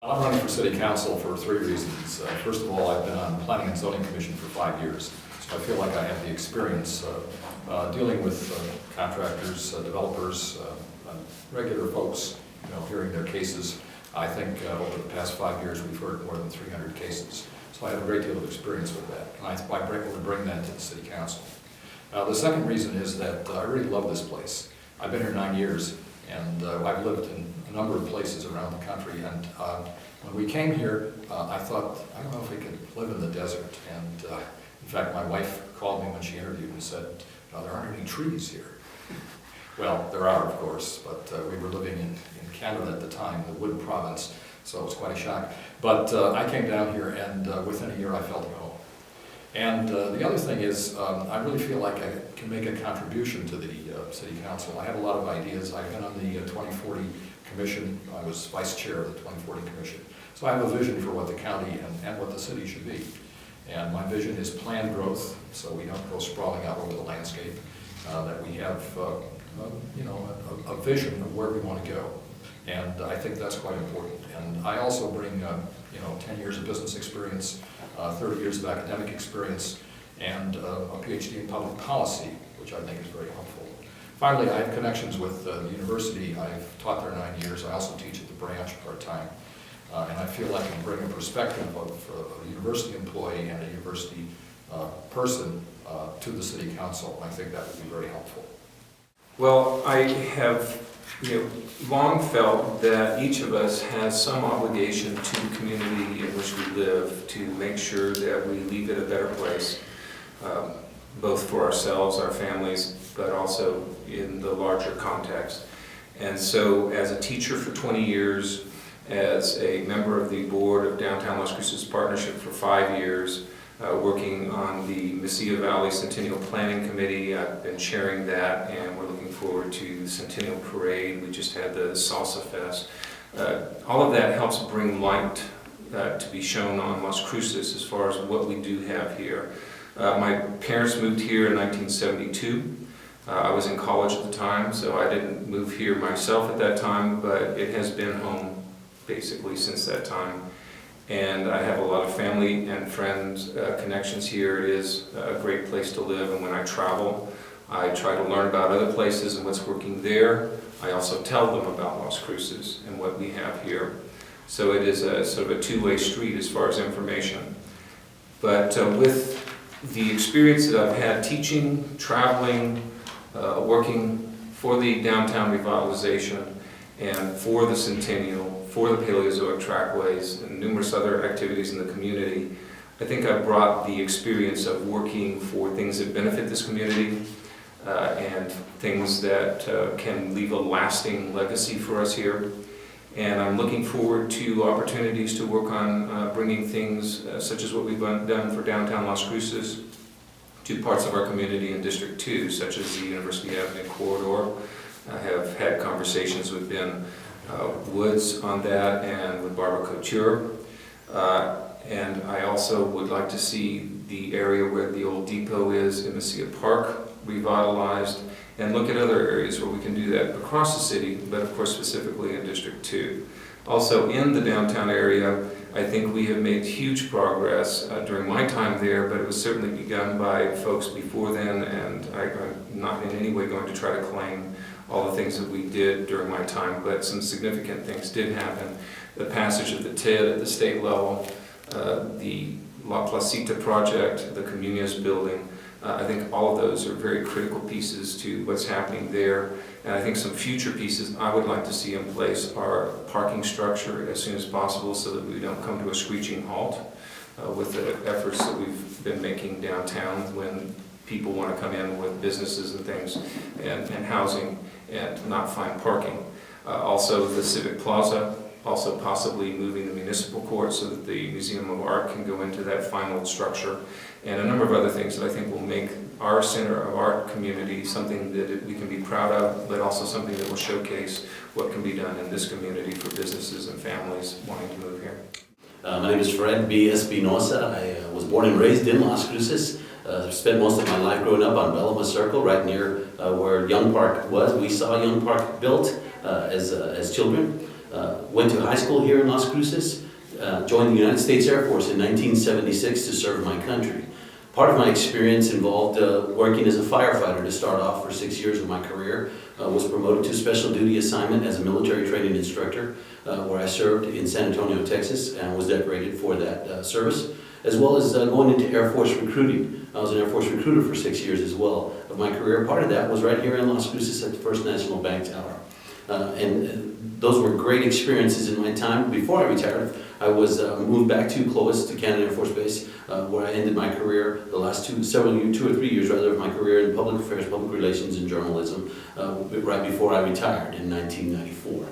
I'm running for city council for three reasons. First of all, I've been on the Planning and Zoning Commission for 5 years, so I feel like I have the experience dealing with contractors, developers, regular folks, hearing their cases. I think over the past 5 years we've heard more than 300 cases, so I have a great deal of experience with that, and I'm able to bring that to the city council. The second reason is that I really love this place. I've been here 9 years, and I've lived in a number of places around the country, and when we came here, I thought, I don't know if we could live in the desert, and in fact my wife called me when she interviewed and said, there aren't any trees here. Well, there are, of course, but we were living in Canada at the time, the wood province, so it was quite a shock. But I came down here, and within a year I felt at home. And the other thing is, I really feel like I can make a contribution to the City Council. I have a lot of ideas. I've been on the 2040 Commission. I was Vice Chair of the 2040 Commission. So I have a vision for what the county and what the city should be. And my vision is planned growth, so we don't go sprawling out over the landscape, that we have a vision of where we want to go. And I think that's quite important. And I also bring 10 years of business experience, 30 years of academic experience, and a PhD in public policy, which I think is very helpful. Finally, I have connections with the university. I've taught there 9 years. I also teach at the branch part-time. And I feel like I can bring a perspective of a university employee and a university person to the city council. I think that would be very helpful. Well, I have long felt that each of us has some obligation to the community in which we live to make sure that we leave it a better place, both for ourselves, our families, but also in the larger context. And so as a teacher for 20 years, as a member of the board of Downtown Las Cruces Partnership for 5 years, working on the Mesilla Valley Centennial Planning Committee. I've been chairing that, and we're looking forward to the Centennial Parade. We just had the Salsa Fest. All of that helps bring light to be shown on Las Cruces as far as what we do have here. My parents moved here in 1972. I was in college at the time, so I didn't move here myself at that time, but it has been home basically since that time. And I have a lot of family and friends connections here. It is a great place to live, and when I travel, I try to learn about other places and what's working there. I also tell them about Las Cruces and what we have here. So it is a sort of a two-way street as far as information. But with the experience that I've had teaching, traveling, working for the downtown revitalization and for the Centennial, for the Paleozoic Trackways and numerous other activities in the community, I think I've brought the experience of working for things that benefit this community and things that can leave a lasting legacy for us here. And I'm looking forward to opportunities to work on bringing things such as what we've done for downtown Las Cruces to parts of our community in District 2, such as the University Avenue corridor. I have had conversations with Ben Woods on that and with Barbara Couture. And I also would like to see the area where the old depot is in Mesilla Park revitalized, and look at other areas where we can do that across the city, but of course specifically in District 2. Also in the downtown area, I think we have made huge progress during my time there, but it was certainly begun by folks before then, and I'm not in any way going to try to claim all the things that we did during my time, but some significant things did happen. The passage of the TID at the state level, the La Placita project, the Comunidades building, I think all of those are very critical pieces to what's happening there. And I think some future pieces I would like to see in place are parking structure as soon as possible so that we don't come to a screeching halt with the efforts that we've been making downtown when people want to come in with businesses and things and housing and not find parking. Also the Civic Plaza, also possibly moving the municipal court so that the Museum of Art can go into that final structure, and a number of other things that I think will make our center of art community something that we can be proud of, but also something that will showcase what can be done in this community for businesses and families wanting to move here. My name is Fred B. Espinosa. I was born and raised in Las Cruces. Spent most of my life growing up on Belima Circle, right near where Young Park was. We saw Young Park built as children. Went to high school here in Las Cruces, joined the United States Air Force in 1976 to serve my country. Part of my experience involved working as a firefighter to start off for 6 years of my career. Was promoted to special duty assignment as a military training instructor, where I served in San Antonio, Texas, and was decorated for that service, as well as going into Air Force recruiting. I was an Air Force recruiter for 6 years as well of my career. Part of that was right here in Las Cruces at the First National Bank Tower. And those were great experiences in my time. Before I retired, I was moved back to Clovis, to Canada Air Force Base, where I ended my career, the last 2 or 3 years rather, of my career in public affairs, public relations, and journalism, right before I retired in 1994.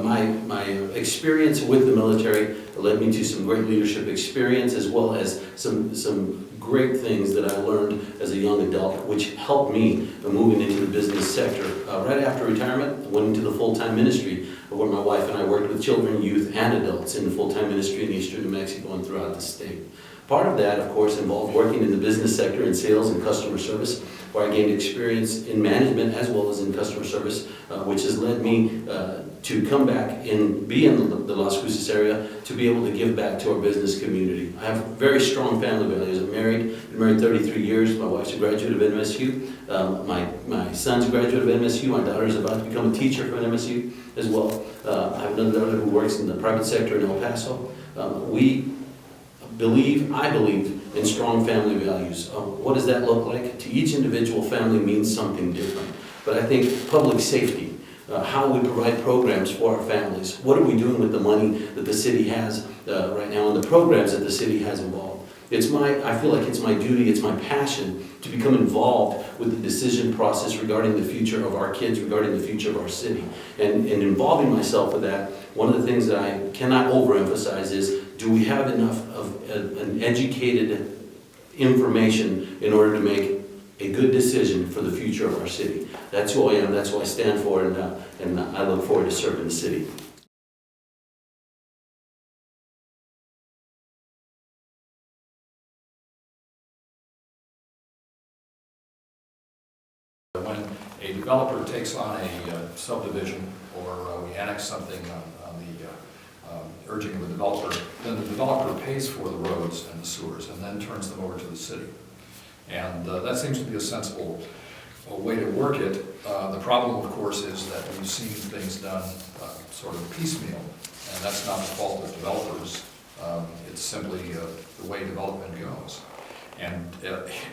My experience with the military led me to some great leadership experience, as well as some great things that I learned as a young adult, which helped me moving into the business sector. Right after retirement, I went into the full-time ministry, where my wife and I worked with children, youth, and adults in the full-time ministry in eastern New Mexico and throughout the state. Part of that, of course, involved working in the business sector in sales and customer service, where I gained experience in management as well as in customer service, which has led me to come back and be in the Las Cruces area to be able to give back to our business community. I have very strong family values. I'm been married 33 years. My wife's a graduate of MSU. My son's a graduate of MSU. My daughter's about to become a teacher from MSU as well. I have another daughter who works in the private sector in El Paso. I believe in strong family values. What does that look like? To each individual family means something different. But I think public safety, how we provide programs for our families, what are we doing with the money that the city has right now and the programs that the city has involved. I feel like it's my duty, it's my passion to become involved with the decision process regarding the future of our kids, regarding the future of our city. And involving myself with that, one of the things that I cannot overemphasize is, do we have enough of an educated information in order to make a good decision for the future of our city? That's who I am, that's what I stand for, and I look forward to serving the city. When a developer takes on a subdivision, or we annex something on the urging of the developer, then the developer pays for the roads and the sewers and then turns them over to the city. And that seems to be a sensible way to work it. The problem, of course, is that we've seen things done sort of piecemeal, and that's not the fault of developers. It's simply the way development goes. And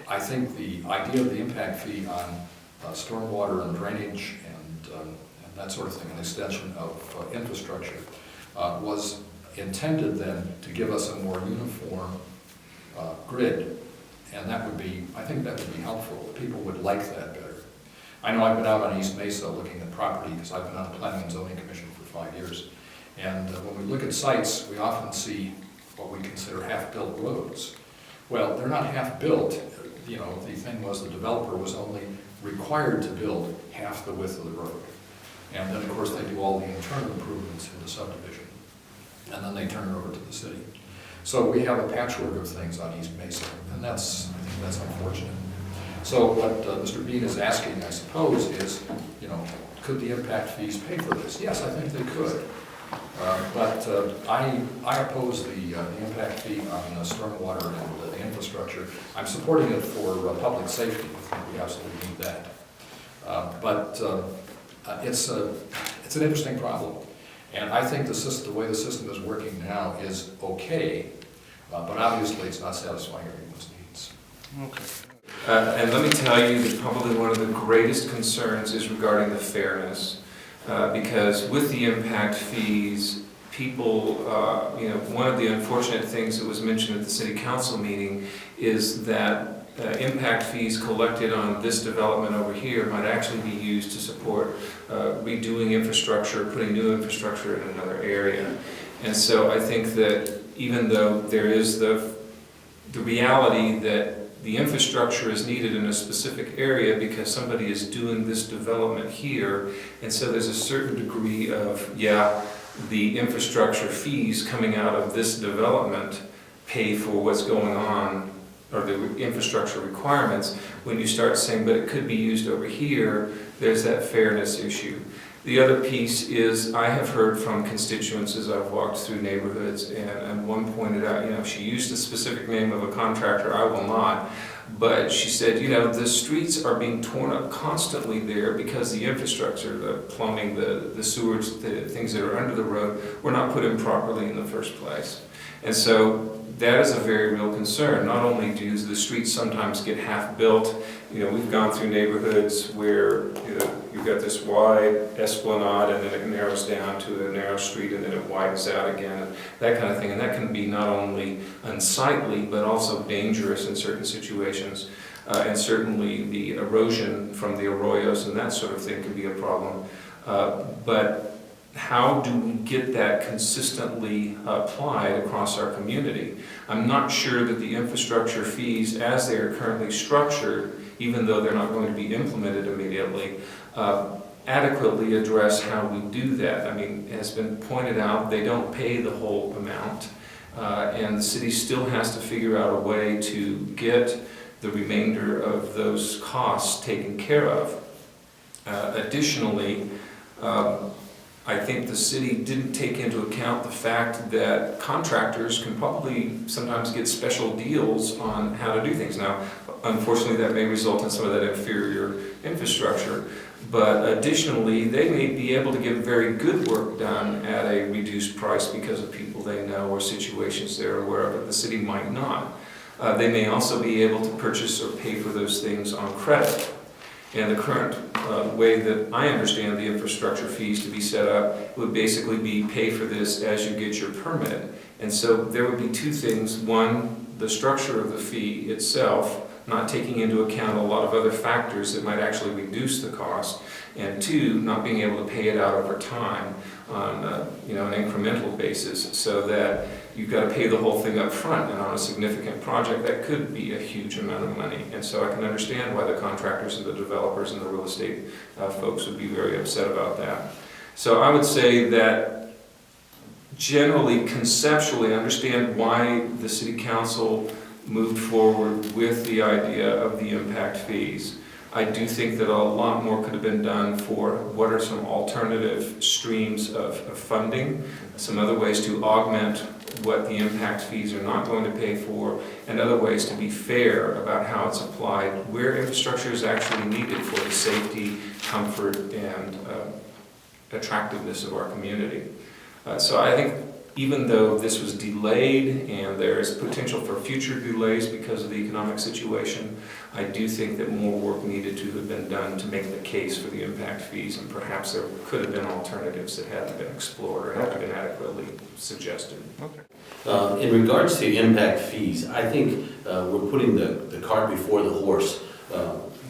I think the idea of the impact fee on stormwater and drainage and that sort of thing, an extension of infrastructure, was intended then to give us a more uniform grid. And that would be, I think that would be helpful. People would like that better. I know I've been out on East Mesa looking at property because I've been on the Planning and Zoning Commission for 5 years. And when we look at sites, we often see what we consider half-built roads. Well, they're not half-built. You know, the thing was the developer was only required to build half the width of the road. And then, of course, they do all the internal improvements in the subdivision. And then they turn it over to the city. So we have a patchwork of things on East Mesa, and I think that's unfortunate. So what Mr. Bean is asking, I suppose, is, you know, could the impact fees pay for this? Yes, I think they could. But I oppose the impact fee on stormwater and the infrastructure. I'm supporting it for public safety. I think we absolutely need that. But it's an interesting problem. And I think the way the system is working now is okay, but obviously it's not satisfying everyone's needs. Okay. And let me tell you that probably one of the greatest concerns is regarding the fairness. Because with the impact fees, people, one of the unfortunate things that was mentioned at the city council meeting is that impact fees collected on this development over here might actually be used to support redoing infrastructure, putting new infrastructure in another area. And so I think that even though there is the reality that the infrastructure is needed in a specific area because somebody is doing this development here, and so there's a certain degree of, the infrastructure fees coming out of this development pay for what's going on, or the infrastructure requirements. When you start saying, but it could be used over here, there's that fairness issue. The other piece is I have heard from constituents as I've walked through neighborhoods, and one pointed out, she used a specific name of a contractor, I will not, but she said, the streets are being torn up constantly there because the infrastructure, the plumbing, the sewage, the things that are under the road were not put in properly in the first place. And so that is a very real concern. Not only do the streets sometimes get half-built, we've gone through neighborhoods where you've got this wide esplanade and then it narrows down to a narrow street and then it widens out again, and that kind of thing. And that can be not only unsightly but also dangerous in certain situations. And certainly the erosion from the arroyos and that sort of thing can be a problem. But how do we get that consistently applied across our community? I'm not sure that the infrastructure fees, as they are currently structured, even though they're not going to be implemented immediately, adequately address how we do that. I mean, it has been pointed out, they don't pay the whole amount, and the city still has to figure out a way to get the remainder of those costs taken care of. Additionally, I think the city didn't take into account the fact that contractors can probably sometimes get special deals on how to do things. Now, unfortunately, that may result in some of that inferior infrastructure, but additionally, they may be able to get very good work done at a reduced price because of people they know or situations they're aware of, but the city might not. They may also be able to purchase or pay for those things on credit. And the current way that I understand the infrastructure fees to be set up would basically be pay for this as you get your permit. And so there would be two things. One, the structure of the fee itself, not taking into account a lot of other factors that might actually reduce the cost. And two, not being able to pay it out over time on an incremental basis, so that you've got to pay the whole thing up front, and on a significant project that could be a huge amount of money. And so I can understand why the contractors and the developers and the real estate folks would be very upset about that. So I would say that generally, conceptually, I understand why the city council moved forward with the idea of the impact fees. I do think that a lot more could have been done for what are some alternative streams of funding, some other ways to augment what the impact fees are not going to pay for, and other ways to be fair about how it's applied, where infrastructure is actually needed for the safety, comfort, and attractiveness of our community. So I think even though this was delayed and there is potential for future delays because of the economic situation, I do think that more work needed to have been done to make the case for the impact fees, and perhaps there could have been alternatives that hadn't been explored or hadn't been adequately suggested. In regards to impact fees, I think we're putting the cart before the horse.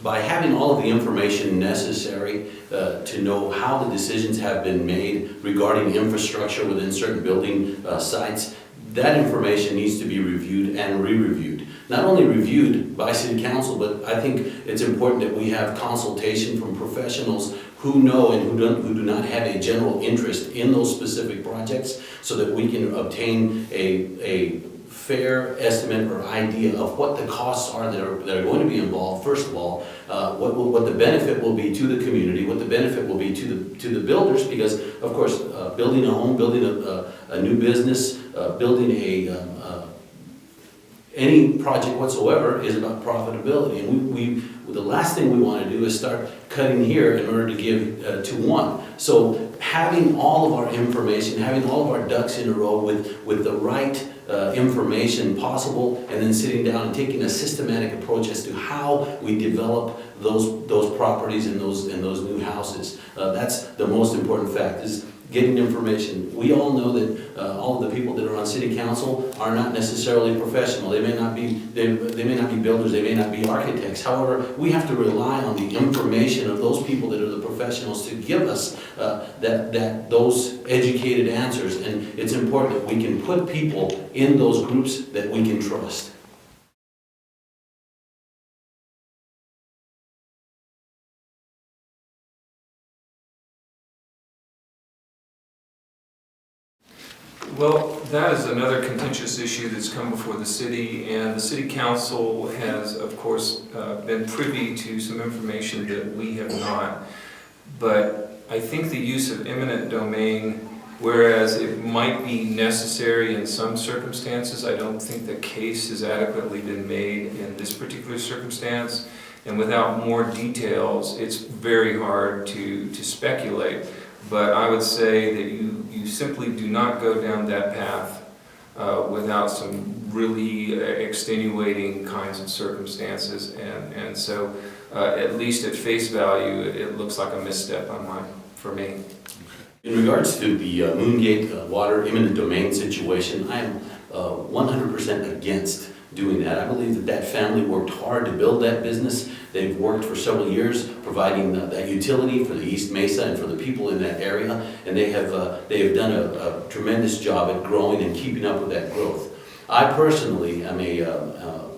By having all of the information necessary to know how the decisions have been made regarding infrastructure within certain building sites, that information needs to be reviewed and re-reviewed. Not only reviewed by City Council, but I think it's important that we have consultation from professionals who know and who do not have a general interest in those specific projects, so that we can obtain a fair estimate or idea of what the costs are that are going to be involved. First of all, what the benefit will be to the community, what the benefit will be to the builders, because of course building a home, building a new business, building any project whatsoever is about profitability, and the last thing we want to do is start cutting here in order to give to one. So having all of our information, having all of our ducks in a row with the right information possible, and then sitting down and taking a systematic approach as to how we develop those properties and those new houses. That's the most important fact, is getting information. We all know that all of the people that are on City Council are not necessarily professional. They may not be builders, they may not be architects. However, we have to rely on the information of those people that are the professionals to give us those educated answers. And it's important that we can put people in those groups that we can trust. Well, that is another contentious issue that's come before the city, and the City Council has, of course, been privy to some information that we have not. But I think the use of eminent domain, whereas it might be necessary in some circumstances, I don't think the case has adequately been made in this particular circumstance. And without more details, it's very hard to speculate. But I would say that you simply do not go down that path without some really extenuating kinds of circumstances. And so, at least at face value, it looks like a misstep for me. In regards to the Moongate water eminent domain situation, I am 100% against doing that. I believe that that family worked hard to build that business. They've worked for several years providing that utility for the East Mesa and for the people in that area, and they have done a tremendous job at growing and keeping up with that growth. I personally am a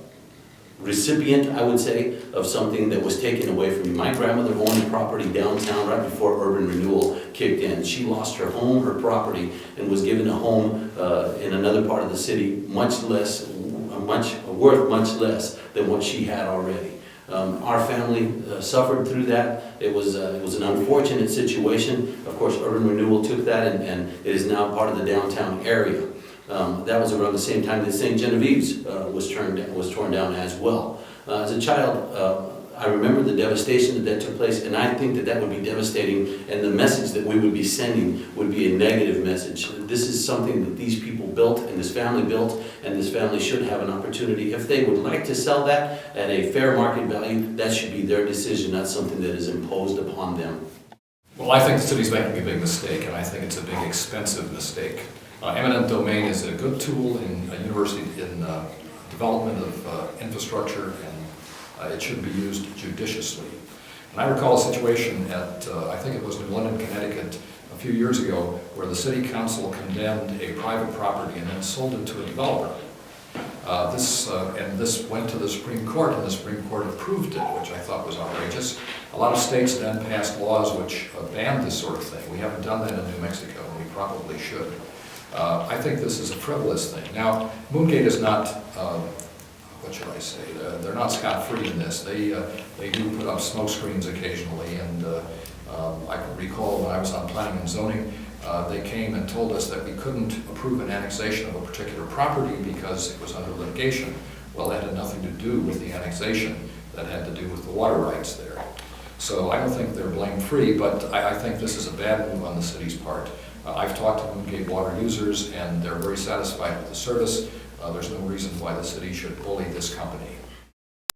recipient, I would say, of something that was taken away from me. My grandmother owned property downtown right before urban renewal kicked in. She lost her home, her property, and was given a home in another part of the city, worth much less than what she had already. Our family suffered through that. It was an unfortunate situation. Of course, urban renewal took that, and it is now part of the downtown area. That was around the same time that St. Genevieve's was torn down as well. As a child, I remember the devastation that took place, and I think that would be devastating, and the message that we would be sending would be a negative message. This is something that these people built, and this family built, and this family should have an opportunity. If they would like to sell that at a fair market value, that should be their decision, not something that is imposed upon them. Well, I think the city's making a big mistake, and I think it's a big, expensive mistake. Eminent domain is a good tool in development of infrastructure, and it should be used judiciously. And I recall a situation at, I think it was New London, Connecticut, a few years ago, where the city council condemned a private property and then sold it to a developer. This went to the Supreme Court, and the Supreme Court approved it, which I thought was outrageous. A lot of states then passed laws which banned this sort of thing. We haven't done that in New Mexico, and we probably should. I think this is a frivolous thing. Now, Moongate is not, what should I say, they're not scot-free in this. They do put up smoke screens occasionally, and I can recall when I was on planning and zoning, they came and told us that we couldn't approve an annexation of a particular property because it was under litigation. Well, that had nothing to do with the annexation. That had to do with the water rights there. So I don't think they're blame-free, but I think this is a bad move on the city's part. I've talked to Moongate water users, and they're very satisfied with the service. There's no reason why the city should bully this company.